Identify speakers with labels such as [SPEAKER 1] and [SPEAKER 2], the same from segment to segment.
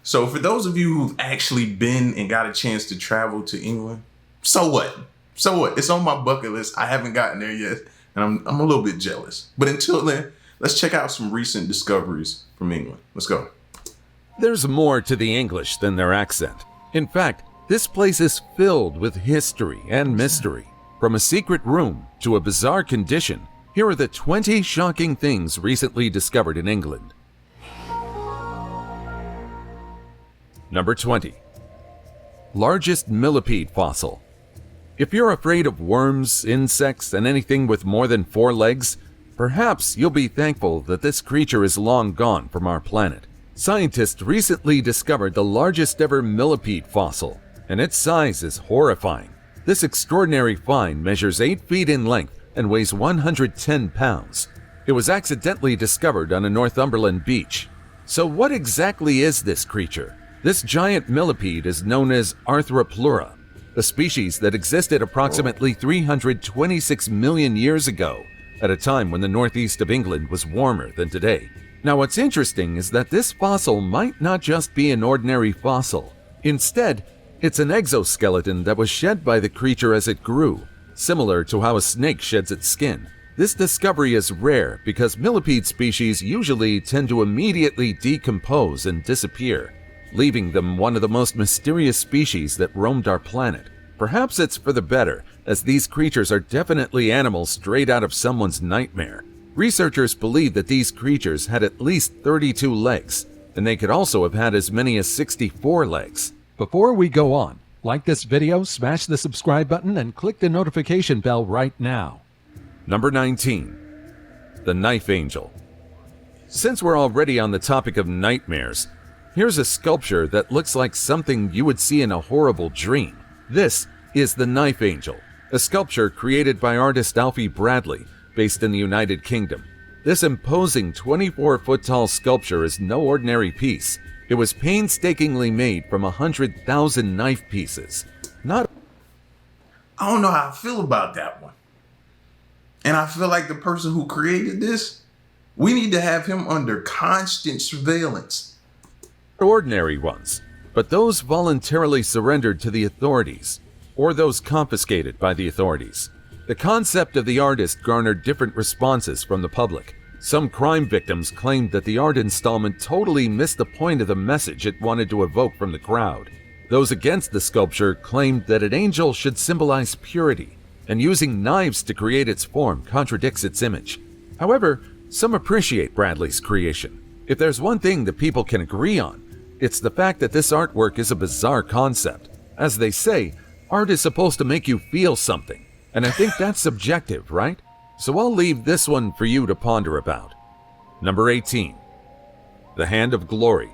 [SPEAKER 1] So for those of you who've actually been and got a chance to travel to England, so what? So what? It's on my bucket list. I haven't gotten there yet, and I'm a little bit jealous. But until then, let's check out some recent discoveries from England. Let's go.
[SPEAKER 2] There's more to the English than their accent. In fact, this place is filled with history and mystery. From a secret room to a bizarre condition, here are the 20 shocking things recently discovered in England. Number 20. Largest millipede fossil. If you're afraid of worms, insects, and anything with more than 4 legs, perhaps you'll be thankful that this creature is long gone from our planet. Scientists recently discovered the largest ever millipede fossil, and its size is horrifying. This extraordinary find measures 8 feet in length and weighs 110 pounds. It was accidentally discovered on a Northumberland beach. So what exactly is this creature? This giant millipede is known as Arthropleura, a species that existed approximately 326 million years ago, at a time when the northeast of England was warmer than today. Now what's interesting is that this fossil might not just be an ordinary fossil. Instead, it's an exoskeleton that was shed by the creature as it grew, similar to how a snake sheds its skin. This discovery is rare because millipede species usually tend to immediately decompose and disappear, leaving them one of the most mysterious species that roamed our planet. Perhaps it's for the better, as these creatures are definitely animals straight out of someone's nightmare. Researchers believe that these creatures had at least 32 legs, and they could also have had as many as 64 legs.
[SPEAKER 3] Before we go on, like this video, smash the subscribe button, and click the notification bell right now.
[SPEAKER 2] Number 19. The Knife Angel. Since we're already on the topic of nightmares, here's a sculpture that looks like something you would see in a horrible dream. This is the Knife Angel, a sculpture created by artist Alfie Bradley, based in the United Kingdom. This imposing 24-foot-tall sculpture is no ordinary piece. It was painstakingly made from 100,000 knife pieces.
[SPEAKER 1] I don't know how I feel about that one. And I feel like the person who created this, we need to have him under constant surveillance.
[SPEAKER 2] Ordinary ones, but those voluntarily surrendered to the authorities, or those confiscated by the authorities. The concept of the artist garnered different responses from the public. Some crime victims claimed that the art installment totally missed the point of the message it wanted to evoke from the crowd. Those against the sculpture claimed that an angel should symbolize purity, and using knives to create its form contradicts its image. However, some appreciate Bradley's creation. If there's one thing that people can agree on, it's the fact that this artwork is a bizarre concept. As they say, art is supposed to make you feel something, and I think that's subjective, right? So I'll leave this one for you to ponder about. Number 18. The Hand of Glory.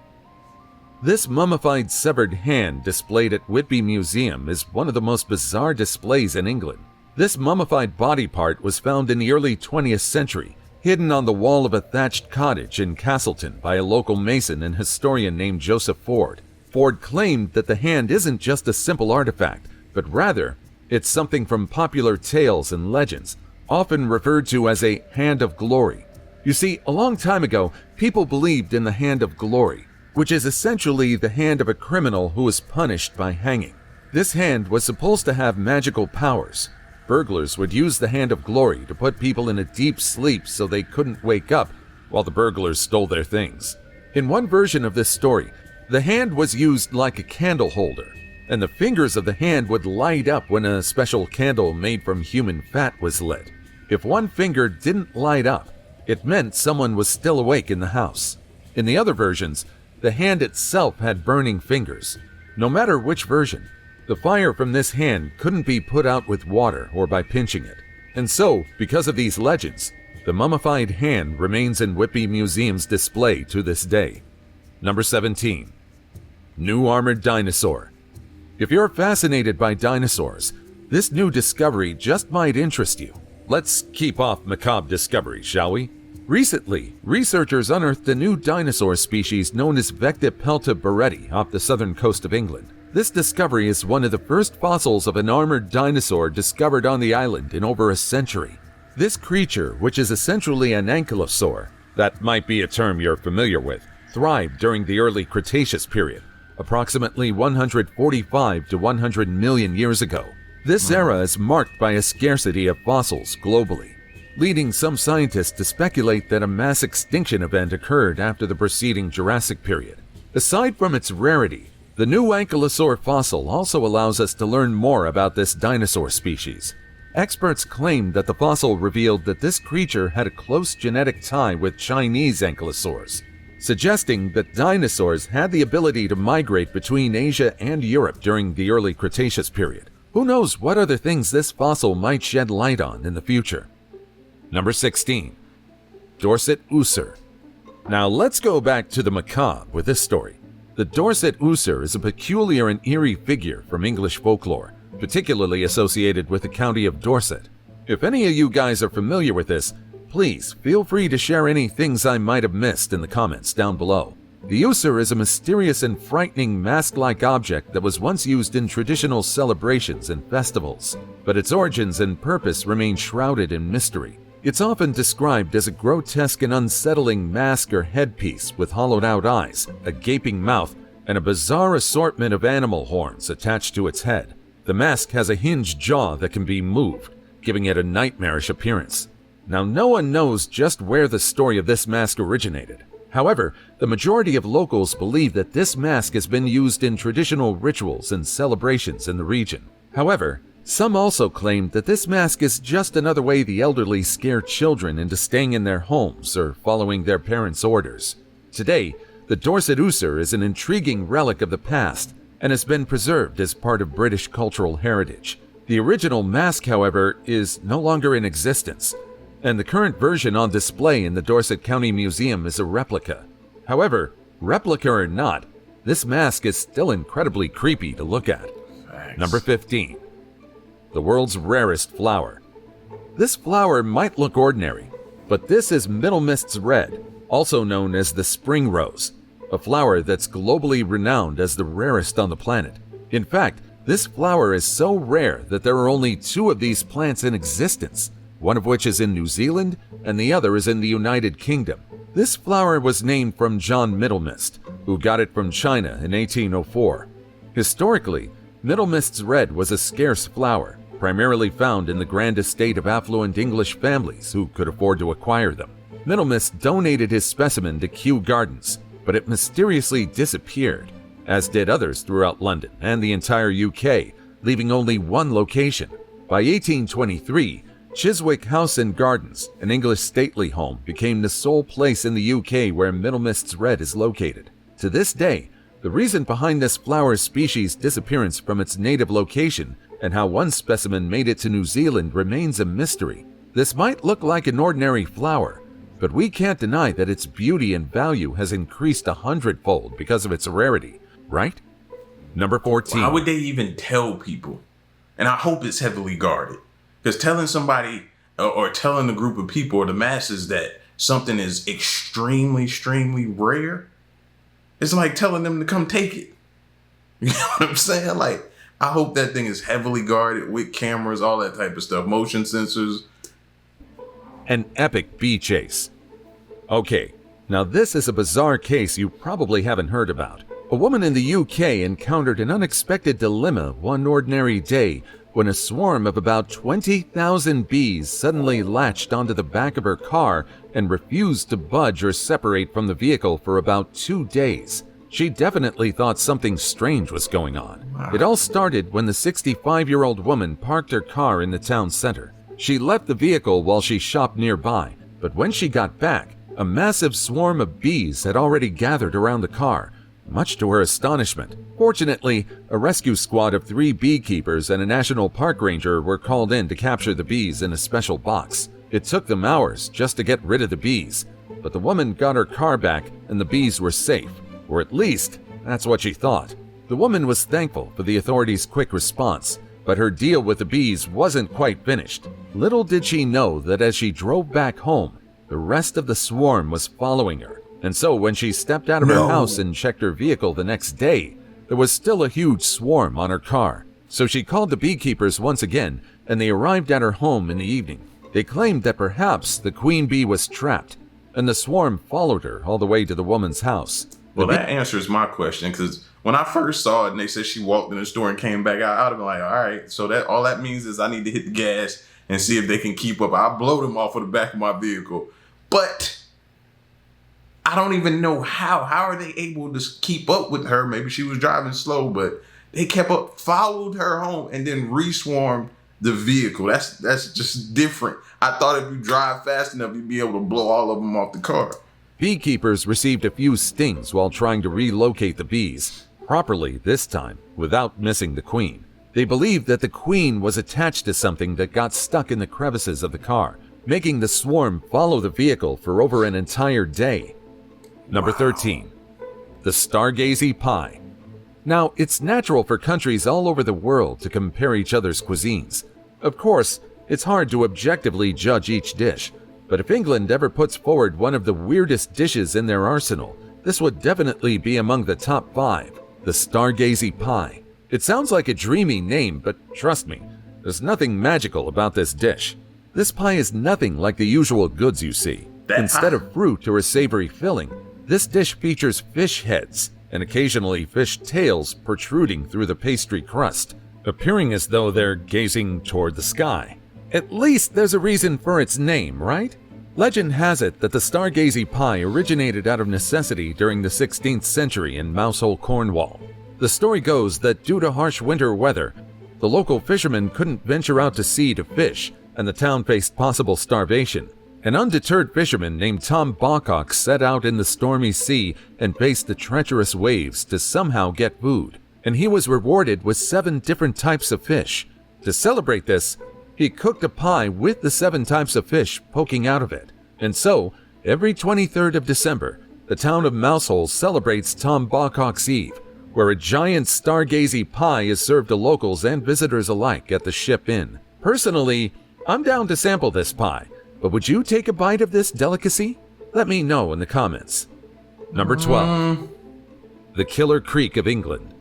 [SPEAKER 2] This mummified severed hand displayed at Whitby Museum is one of the most bizarre displays in England. This mummified body part was found in the early 20th century, hidden on the wall of a thatched cottage in Castleton by a local mason and historian named Joseph Ford. Ford claimed that the hand isn't just a simple artifact, but rather, it's something from popular tales and legends, often referred to as a hand of glory. You see, a long time ago, people believed in the hand of glory, which is essentially the hand of a criminal who was punished by hanging. This hand was supposed to have magical powers. Burglars would use the hand of glory to put people in a deep sleep so they couldn't wake up while the burglars stole their things. In one version of this story, the hand was used like a candle holder, and the fingers of the hand would light up when a special candle made from human fat was lit. If one finger didn't light up, it meant someone was still awake in the house. In the other versions, the hand itself had burning fingers. No matter which version, the fire from this hand couldn't be put out with water or by pinching it. And so, because of these legends, the mummified hand remains in Whitby Museum's display to this day. Number 17. New Armored Dinosaur. If you're fascinated by dinosaurs, this new discovery just might interest you. Let's keep off macabre discoveries, shall we? Recently, researchers unearthed a new dinosaur species known as Vectipelta bereti off the southern coast of England. This discovery is one of the first fossils of an armored dinosaur discovered on the island in over a century. This creature, which is essentially an ankylosaur, that might be a term you're familiar with, thrived during the early Cretaceous period, approximately 145 to 100 million years ago. This era is marked by a scarcity of fossils globally, leading some scientists to speculate that a mass extinction event occurred after the preceding Jurassic period. Aside from its rarity, the new ankylosaur fossil also allows us to learn more about this dinosaur species. Experts claim that the fossil revealed that this creature had a close genetic tie with Chinese ankylosaurs, suggesting that dinosaurs had the ability to migrate between Asia and Europe during the early Cretaceous period. Who knows what other things this fossil might shed light on in the future? Number 16. Dorset User. Now let's go back to the macabre with this story. The Dorset User is a peculiar and eerie figure from English folklore, particularly associated with the county of Dorset. If any of you guys are familiar with this, please feel free to share any things I might have missed in the comments down below. The User is a mysterious and frightening mask-like object that was once used in traditional celebrations and festivals, but its origins and purpose remain shrouded in mystery. It's often described as a grotesque and unsettling mask or headpiece with hollowed-out eyes, a gaping mouth, and a bizarre assortment of animal horns attached to its head. The mask has a hinged jaw that can be moved, giving it a nightmarish appearance. Now, no one knows just where the story of this mask originated. However, the majority of locals believe that this mask has been used in traditional rituals and celebrations in the region. However, some also claim that this mask is just another way the elderly scare children into staying in their homes or following their parents' orders. Today, the Dorset User is an intriguing relic of the past and has been preserved as part of British cultural heritage. The original mask, however, is no longer in existence, and the current version on display in the Dorset County Museum is a replica. However, replica or not, this mask is still incredibly creepy to look at.
[SPEAKER 1] Thanks.
[SPEAKER 2] Number 15. The world's rarest flower. This flower might look ordinary, but this is Middle Mist's Red, also known as the spring rose, a flower that's globally renowned as the rarest on the planet. In fact, this flower is so rare that there are only 2 of these plants in existence, one of which is in New Zealand and the other is in the United Kingdom. This flower was named from John Middlemist, who got it from China in 1804. Historically, Middle Mist's Red was a scarce flower, primarily found in the grand estate of affluent English families who could afford to acquire them. Middle Mist donated his specimen to Kew Gardens, but it mysteriously disappeared, as did others throughout London and the entire UK, leaving only one location. By 1823, Chiswick House and Gardens, an English stately home, became the sole place in the UK where Middle Mist's Red is located. To this day, the reason behind this flower species' disappearance from its native location and how one specimen made it to New Zealand remains a mystery. This might look like an ordinary flower, but we can't deny that its beauty and value has increased 100-fold because of its rarity, right? Number 14.
[SPEAKER 1] How would they even tell people? And I hope it's heavily guarded. Because telling somebody or telling a group of people or the masses that something is extremely, extremely rare, it's like telling them to come take it. You know what I'm saying? Like, I hope that thing is heavily guarded with cameras, all that type of stuff, motion sensors.
[SPEAKER 2] An epic bee chase. Okay, now this is a bizarre case you probably haven't heard about. A woman in the UK encountered an unexpected dilemma one ordinary day when a swarm of about 20,000 bees suddenly latched onto the back of her car and refused to budge or separate from the vehicle for about 2 days. She definitely thought something strange was going on. It all started when the 65-year-old woman parked her car in the town center. She left the vehicle while she shopped nearby, but when she got back, a massive swarm of bees had already gathered around the car, much to her astonishment. Fortunately, a rescue squad of 3 beekeepers and a national park ranger were called in to capture the bees in a special box. It took them hours just to get rid of the bees, but the woman got her car back and the bees were safe, or at least that's what she thought. The woman was thankful for the authorities' quick response, but her deal with the bees wasn't quite finished. Little did she know that as she drove back home, the rest of the swarm was following her. And so when she stepped out of her house and checked her vehicle the next day, there was still a huge swarm on her car. So she called the beekeepers once again, and they arrived at her home in the evening. They claimed that perhaps the queen bee was trapped, and the swarm followed her all the way to the woman's house.
[SPEAKER 1] Well, that answers my question, because when I first saw it and they said she walked in the store and came back out, I'd have been like, all right, so that all that means is I need to hit the gas and see if they can keep up. I'll blow them off of the back of my vehicle. But I don't even know how. How are they able to keep up with her? Maybe she was driving slow, but they kept up, followed her home, and then re-swarmed the vehicle. That's just different. I thought if you drive fast enough, you'd be able to blow all of them off the car.
[SPEAKER 2] Beekeepers received a few stings while trying to relocate the bees, properly this time, without missing the queen. They believed that the queen was attached to something that got stuck in the crevices of the car, making the swarm follow the vehicle for over an entire day. Number 13. The Stargazy Pie. Now, it's natural for countries all over the world to compare each other's cuisines. Of course, it's hard to objectively judge each dish, but if England ever puts forward one of the weirdest dishes in their arsenal, this would definitely be among the top 5, the Stargazy Pie. It sounds like a dreamy name, but trust me, there's nothing magical about this dish. This pie is nothing like the usual goods you see. Instead of fruit or a savory filling, this dish features fish heads and occasionally fish tails protruding through the pastry crust, appearing as though they're gazing toward the sky. At least there's a reason for its name, right? Legend has it that the Stargazy Pie originated out of necessity during the 16th century in Mousehole, Cornwall. The story goes that due to harsh winter weather, the local fishermen couldn't venture out to sea to fish, and the town faced possible starvation. An undeterred fisherman named Tom Bawcock set out in the stormy sea and faced the treacherous waves to somehow get food, and he was rewarded with 7 different types of fish. To celebrate this, he cooked a pie with the 7 types of fish poking out of it. And so, every 23rd of December, the town of Mousehole celebrates Tom Bawcock's Eve, where a giant Stargazy Pie is served to locals and visitors alike at the Ship Inn. Personally, I'm down to sample this pie, but would you take a bite of this delicacy? Let me know in the comments. Number 12. The Killer Creek of England.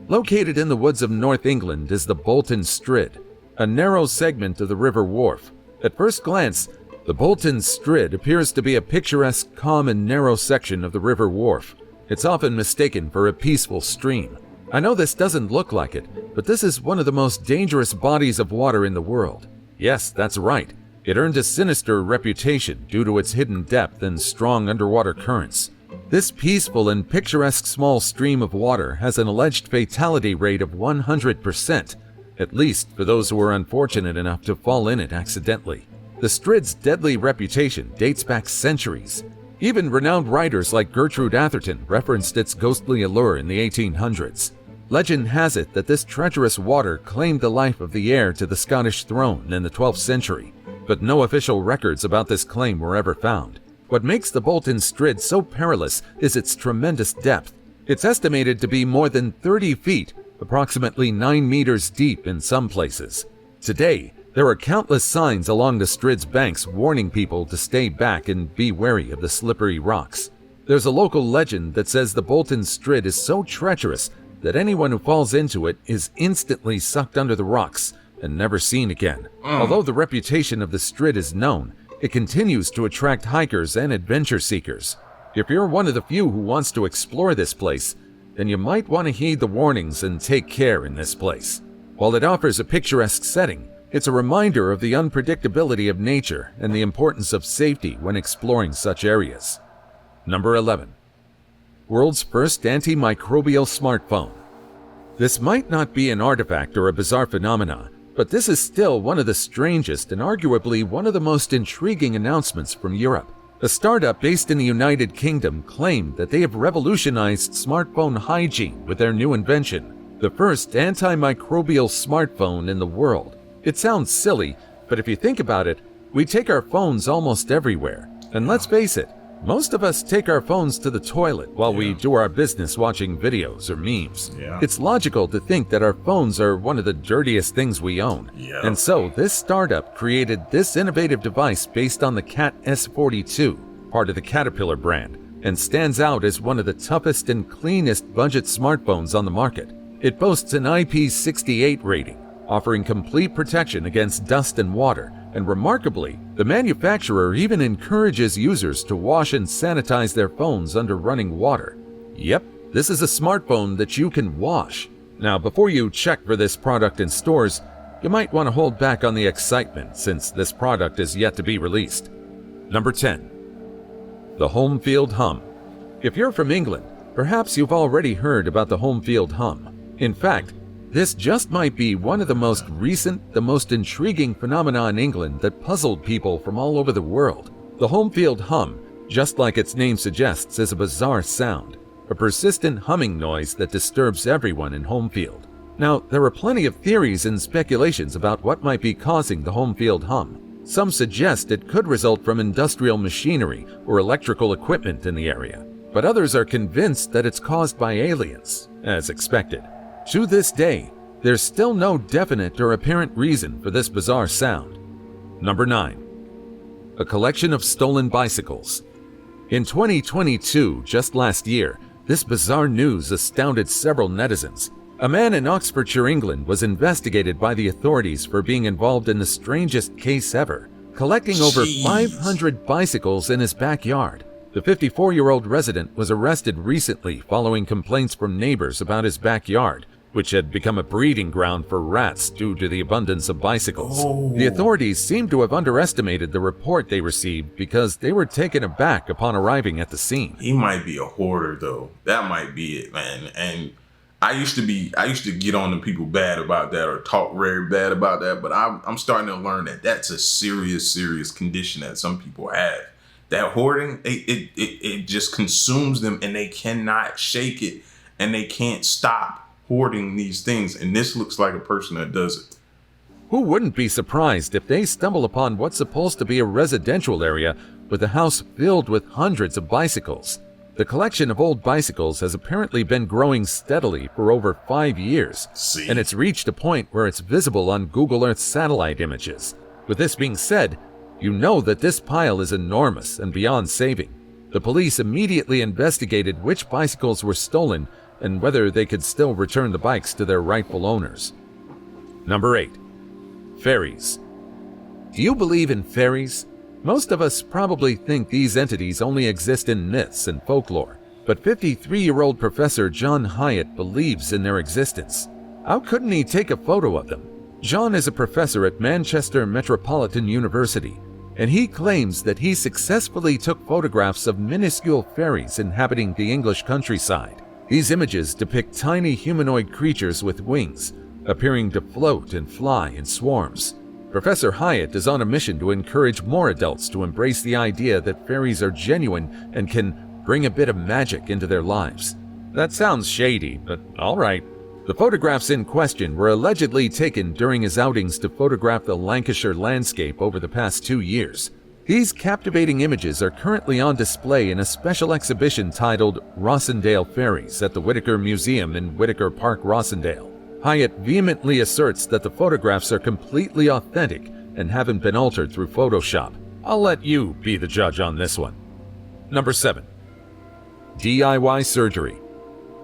[SPEAKER 2] Located in the woods of North England is the Bolton Strid, a narrow segment of the River Wharfe. At first glance, the Bolton Strid appears to be a picturesque, calm, and narrow section of the River Wharfe. It's often mistaken for a peaceful stream. I know this doesn't look like it, but this is one of the most dangerous bodies of water in the world. Yes, that's right. It earned a sinister reputation due to its hidden depth and strong underwater currents. This peaceful and picturesque small stream of water has an alleged fatality rate of 100%, at least for those who are unfortunate enough to fall in it accidentally. The Strid's deadly reputation dates back centuries. Even renowned writers like Gertrude Atherton referenced its ghostly allure in the 1800s. Legend has it that this treacherous water claimed the life of the heir to the Scottish throne in the 12th century, but no official records about this claim were ever found. What makes the Bolton Strid so perilous is its tremendous depth. It's estimated to be more than 30 feet, approximately 9 meters deep in some places. Today, there are countless signs along the Strid's banks warning people to stay back and be wary of the slippery rocks. There's a local legend that says the Bolton Strid is so treacherous that anyone who falls into it is instantly sucked under the rocks and never seen again. Although the reputation of the Strid is known, it continues to attract hikers and adventure seekers. If you're one of the few who wants to explore this place, then you might want to heed the warnings and take care in this place. While it offers a picturesque setting, it's a reminder of the unpredictability of nature and the importance of safety when exploring such areas. Number 11. World's first antimicrobial smartphone. This might not be an artifact or a bizarre phenomenon, but this is still one of the strangest and arguably one of the most intriguing announcements from Europe. A startup based in the United Kingdom claimed that they have revolutionized smartphone hygiene with their new invention, the first antimicrobial smartphone in the world. It sounds silly, but if you think about it, we take our phones almost everywhere. And let's face it, most of us take our phones to the toilet while we do our business watching videos or memes. It's logical to think that our phones are one of the dirtiest things we own. And so this startup created this innovative device based on the Cat S42, part of the Caterpillar brand, and stands out as one of the toughest and cleanest budget smartphones on the market. It boasts an IP68 rating, offering complete protection against dust and water, and remarkably, the The manufacturer even encourages users to wash and sanitize their phones under running water. Yep, this is a smartphone that you can wash. Now, before you check for this product in stores, you might want to hold back on the excitement since this product is yet to be released. Number 10. The HomeField Hum. If you're from England, perhaps you've already heard about the HomeField Hum. In fact, this just might be one of the most recent, the most intriguing phenomena in England that puzzled people from all over the world. The HomeField Hum, just like its name suggests, is a bizarre sound, a persistent humming noise that disturbs everyone in HomeField. Now, there are plenty of theories and speculations about what might be causing the HomeField Hum. Some suggest it could result from industrial machinery or electrical equipment in the area, but others are convinced that it's caused by aliens, as expected. To this day, there's still no definite or apparent reason for this bizarre sound. Number 9. A collection of stolen bicycles. In 2022, just last year, this bizarre news astounded several netizens. A man in Oxfordshire, England, was investigated by the authorities for being involved in the strangest case ever, collecting over 500 bicycles in his backyard. The 54-year-old resident was arrested recently following complaints from neighbors about his backyard, which had become a breeding ground for rats due to the abundance of bicycles. The authorities seem to have underestimated the report they received because they were taken aback upon arriving at the scene.
[SPEAKER 1] He might be a hoarder, though. That might be it, man. And I used to get on the people bad about that or talk very bad about that, but I'm starting to learn that that's a serious condition that some people have. That hoarding, it just consumes them and they cannot shake it and they can't stop hoarding these things. And this looks like a person that does it.
[SPEAKER 2] Who wouldn't be surprised if they stumble upon what's supposed to be a residential area with a house filled with hundreds of bicycles? The collection of old bicycles has apparently been growing steadily for over 5 years, and it's reached a point where it's visible on Google Earth satellite images. With this being said, you know that this pile is enormous and beyond saving. The police immediately investigated which bicycles were stolen and whether they could still return the bikes to their rightful owners. Number 8. Fairies. Do you believe in fairies? Most of us probably think these entities only exist in myths and folklore, but 53-year-old Professor John Hyatt believes in their existence. How couldn't he take a photo of them? John is a professor at Manchester Metropolitan University, and he claims that he successfully took photographs of minuscule fairies inhabiting the English countryside. These images depict tiny humanoid creatures with wings, appearing to float and fly in swarms. Professor Hyatt is on a mission to encourage more adults to embrace the idea that fairies are genuine and can bring a bit of magic into their lives. That sounds shady, but alright. The photographs in question were allegedly taken during his outings to photograph the Lancashire landscape over the past 2 years. These captivating images are currently on display in a special exhibition titled Rossendale Fairies at the Whitaker Museum in Whitaker Park, Rossendale. Hyatt vehemently asserts that the photographs are completely authentic and haven't been altered through Photoshop. I'll let you be the judge on this one. Number 7. DIY surgery.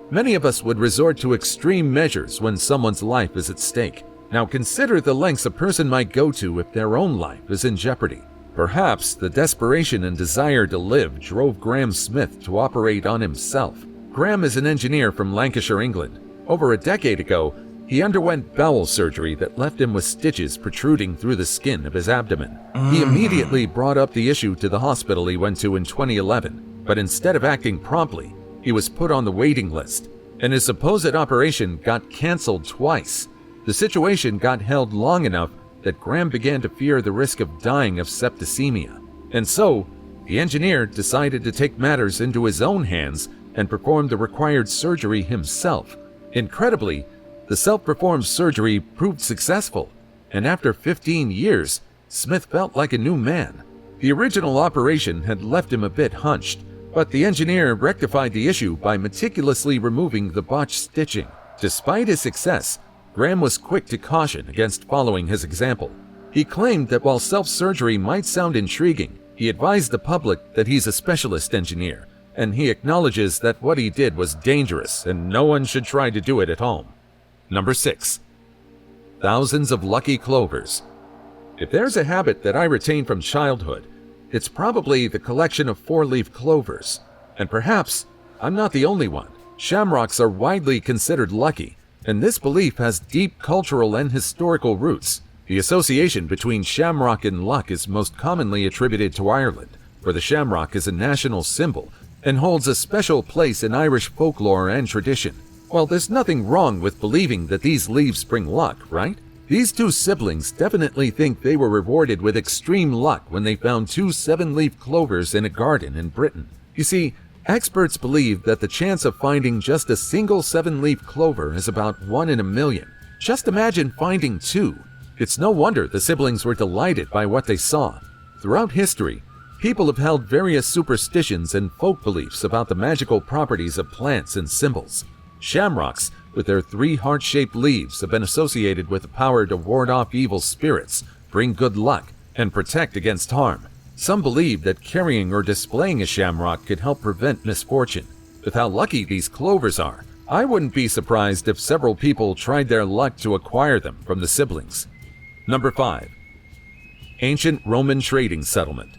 [SPEAKER 2] Many of us would resort to extreme measures when someone's life is at stake. Now consider the lengths a person might go to if their own life is in jeopardy. Perhaps the desperation and desire to live drove Graham Smith to operate on himself. Graham is an engineer from Lancashire, England. Over a decade ago, he underwent bowel surgery that left him with stitches protruding through the skin of his abdomen. He immediately brought up the issue to the hospital he went to in 2011, but instead of acting promptly, he was put on the waiting list, and his supposed operation got cancelled twice. The situation got held long enough that Graham began to fear the risk of dying of septicemia. And so, the engineer decided to take matters into his own hands and perform the required surgery himself. Incredibly, the self-performed surgery proved successful, and after 15 years, Smith felt like a new man. The original operation had left him a bit hunched, but the engineer rectified the issue by meticulously removing the botched stitching. Despite his success, Graham was quick to caution against following his example. He claimed that while self-surgery might sound intriguing, he advised the public that he's a specialist engineer, and he acknowledges that what he did was dangerous and no one should try to do it at home. Number 6. Thousands of lucky clovers. If there's a habit that I retain from childhood, it's probably the collection of four-leaf clovers. And perhaps I'm not the only one. Shamrocks are widely considered lucky, and this belief has deep cultural and historical roots. The association between shamrock and luck is most commonly attributed to Ireland, where the shamrock is a national symbol and holds a special place in Irish folklore and tradition. Well, there's nothing wrong with believing that these leaves bring luck, right? These two siblings definitely think they were rewarded with extreme luck when they found two 7-leaf clovers in a garden in Britain. You see, experts believe that the chance of finding just a single 7-leaf clover is about 1 in a million. Just imagine finding two. It's no wonder the siblings were delighted by what they saw. Throughout history, people have held various superstitions and folk beliefs about the magical properties of plants and symbols. Shamrocks, with their 3 heart-shaped leaves, have been associated with the power to ward off evil spirits, bring good luck, and protect against harm. Some believe that carrying or displaying a shamrock could help prevent misfortune. With how lucky these clovers are, I wouldn't be surprised if several people tried their luck to acquire them from the siblings. Number 5. Ancient Roman Trading Settlement.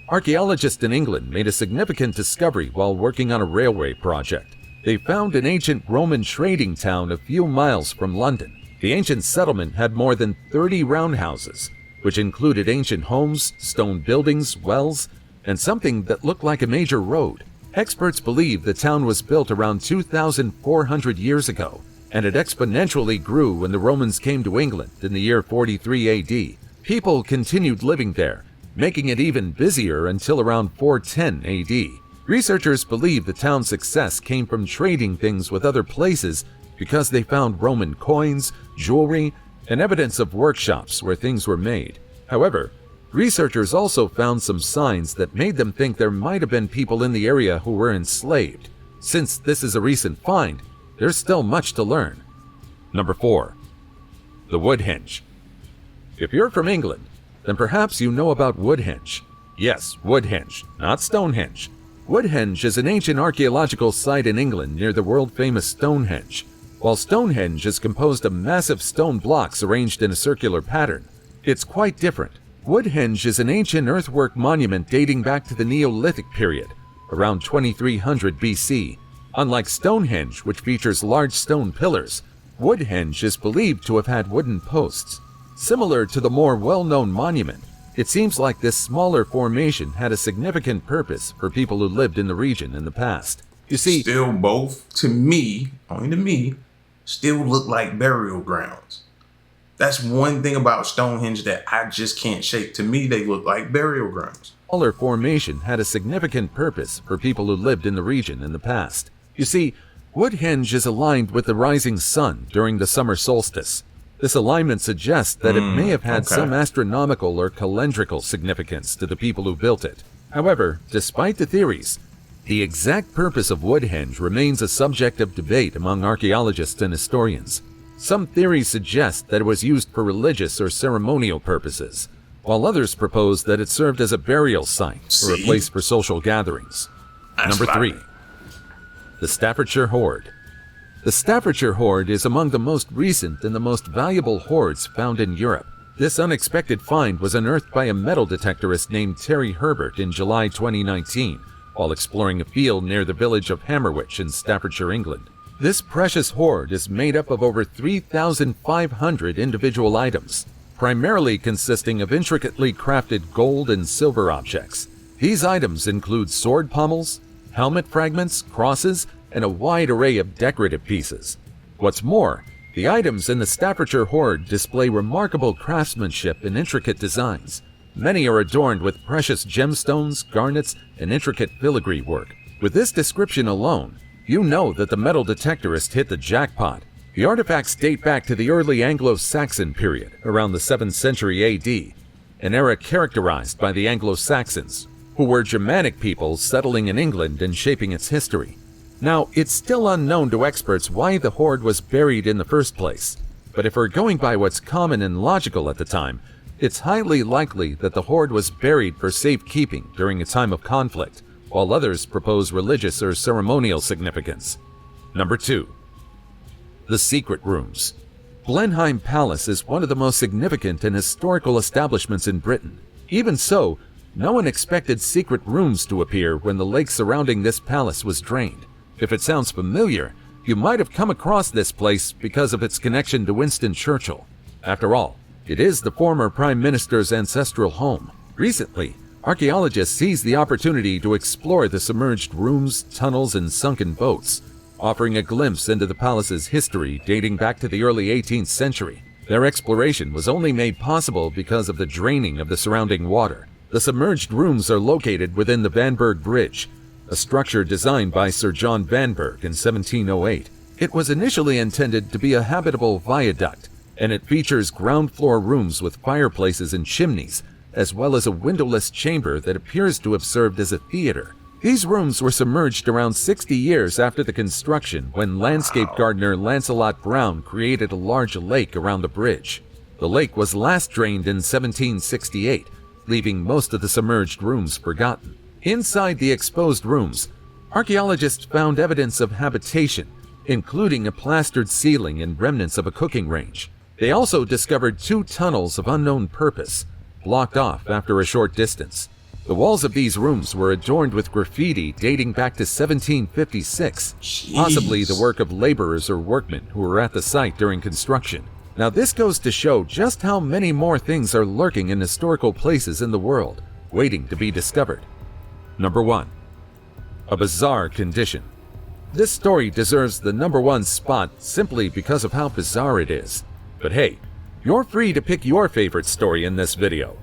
[SPEAKER 2] Archaeologists in England made a significant discovery while working on a railway project. They found an ancient Roman trading town a few miles from London. The ancient settlement had more than 30 roundhouses, which included ancient homes, stone buildings, wells, and something that looked like a major road. Experts believe the town was built around 2,400 years ago, and it exponentially grew when the Romans came to England in the year 43 AD. People continued living there, making it even busier until around 410 AD. Researchers believe the town's success came from trading things with other places because they found Roman coins, jewelry, and evidence of workshops where things were made. However, researchers also found some signs that made them think there might have been people in the area who were enslaved. Since this is a recent find, there's still much to learn. Number 4. The Woodhenge. If you're from England, then perhaps you know about Woodhenge. Yes, Woodhenge, not Stonehenge. Woodhenge is an ancient archaeological site in England near the world-famous Stonehenge. While Stonehenge is composed of massive stone blocks arranged in a circular pattern, it's quite different. Woodhenge is an ancient earthwork monument dating back to the Neolithic period, around 2300 BC. Unlike Stonehenge, which features large stone pillars, Woodhenge is believed to have had wooden posts. Similar to the more well-known monument, it seems like this smaller formation had a significant purpose for people who lived in the region in the past. You see,
[SPEAKER 1] still both, to me, only to me, still look like burial grounds. That's one thing about Stonehenge that I just can't shake. To me, they look like burial grounds.
[SPEAKER 2] Smaller formation had a significant purpose for people who lived in the region in the past. You see, Woodhenge is aligned with the rising sun during the summer solstice. This alignment suggests that it may have had some astronomical or calendrical significance to the people who built it. However, despite the theories, the exact purpose of Woodhenge remains a subject of debate among archaeologists and historians. Some theories suggest that it was used for religious or ceremonial purposes, while others propose that it served as a burial site or a place for social gatherings. Number 3. The Staffordshire Horde. The Staffordshire Horde is among the most recent and the most valuable hoards found in Europe. This unexpected find was unearthed by a metal detectorist named Terry Herbert in July 2019, while exploring a field near the village of Hammerwich in Staffordshire, England. This precious hoard is made up of over 3,500 individual items, primarily consisting of intricately crafted gold and silver objects. These items include sword pommels, helmet fragments, crosses, and a wide array of decorative pieces. What's more, the items in the Staffordshire Horde display remarkable craftsmanship and intricate designs. Many are adorned with precious gemstones, garnets, and intricate filigree work. With this description alone, you know that the metal detectorist hit the jackpot. The artifacts date back to the early Anglo-Saxon period, around the 7th century AD, an era characterized by the Anglo-Saxons, who were Germanic peoples settling in England and shaping its history. Now, it's still unknown to experts why the hoard was buried in the first place, but if we're going by what's common and logical at the time, it's highly likely that the hoard was buried for safekeeping during a time of conflict, while others propose religious or ceremonial significance. Number 2. The Secret Rooms. Blenheim Palace is one of the most significant and historical establishments in Britain. Even so, no one expected secret rooms to appear when the lake surrounding this palace was drained. If it sounds familiar, you might have come across this place because of its connection to Winston Churchill. After all, it is the former Prime Minister's ancestral home. Recently, archaeologists seized the opportunity to explore the submerged rooms, tunnels, and sunken boats, offering a glimpse into the palace's history dating back to the early 18th century. Their exploration was only made possible because of the draining of the surrounding water. The submerged rooms are located within the Vanberg Bridge, a structure designed by Sir John Vanberg in 1708. It was initially intended to be a habitable viaduct, and it features ground floor rooms with fireplaces and chimneys, as well as a windowless chamber that appears to have served as a theater. These rooms were submerged around 60 years after the construction, when landscape gardener Lancelot Brown created a large lake around the bridge. The lake was last drained in 1768, leaving most of the submerged rooms forgotten. Inside the exposed rooms, archaeologists found evidence of habitation, including a plastered ceiling and remnants of a cooking range. They also discovered 2 tunnels of unknown purpose, blocked off after a short distance. The walls of these rooms were adorned with graffiti dating back to 1756, possibly the work of laborers or workmen who were at the site during construction. Now this goes to show just how many more things are lurking in historical places in the world, waiting to be discovered. Number 1. A bizarre condition. This story deserves the number 1 spot simply because of how bizarre it is. But hey, you're free to pick your favorite story in this video,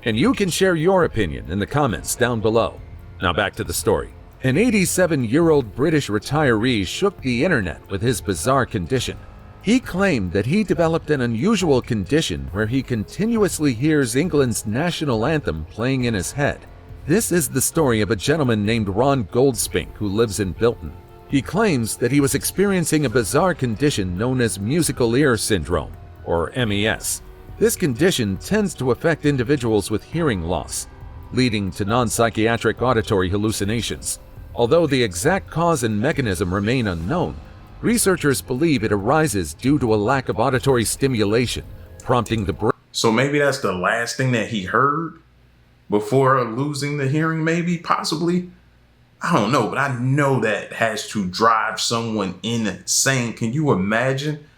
[SPEAKER 2] and you can share your opinion in the comments down below. Now back to the story. An 87-year-old British retiree shook the internet with his bizarre condition. He claimed that he developed an unusual condition where he continuously hears England's national anthem playing in his head. This is the story of a gentleman named Ron Goldspink who lives in Bolton. He claims that he was experiencing a bizarre condition known as musical ear syndrome, or MES. This condition tends to affect individuals with hearing loss, leading to non-psychiatric auditory hallucinations. Although the exact cause and mechanism remain unknown, researchers believe it arises due to a lack of auditory stimulation, prompting the brain.
[SPEAKER 1] So maybe that's the last thing that he heard before losing the hearing, maybe, possibly. I don't know, but I know that has to drive someone insane. Can you imagine?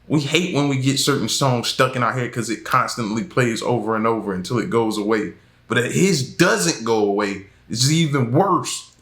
[SPEAKER 1] We hate when we get certain songs stuck in our head because it constantly plays over and over until it goes away. But if his doesn't go away, it's even worse.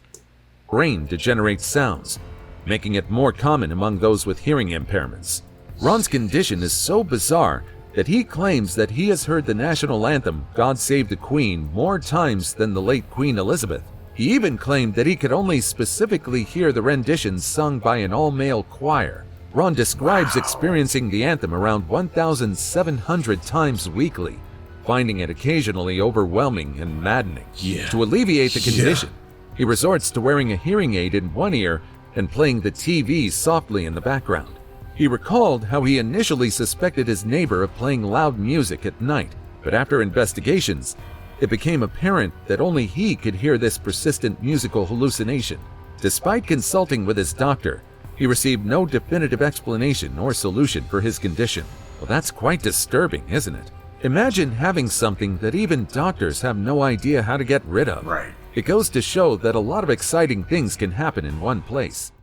[SPEAKER 2] Brain to generate sounds, making it more common among those with hearing impairments. Ron's condition is so bizarre that he claims that he has heard the national anthem, God Save the Queen, more times than the late Queen Elizabeth. He even claimed that he could only specifically hear the renditions sung by an all-male choir. Ron describes experiencing the anthem around 1,700 times weekly, finding it occasionally overwhelming and maddening. To alleviate the condition, he resorts to wearing a hearing aid in one ear and playing the TV softly in the background. He recalled how he initially suspected his neighbor of playing loud music at night, but after investigations, it became apparent that only he could hear this persistent musical hallucination. Despite consulting with his doctor, he received no definitive explanation or solution for his condition. Well, that's quite disturbing, isn't it? Imagine having something that even doctors have no idea how to get rid of.
[SPEAKER 1] Right.
[SPEAKER 2] It goes to show that a lot of exciting things can happen in one place.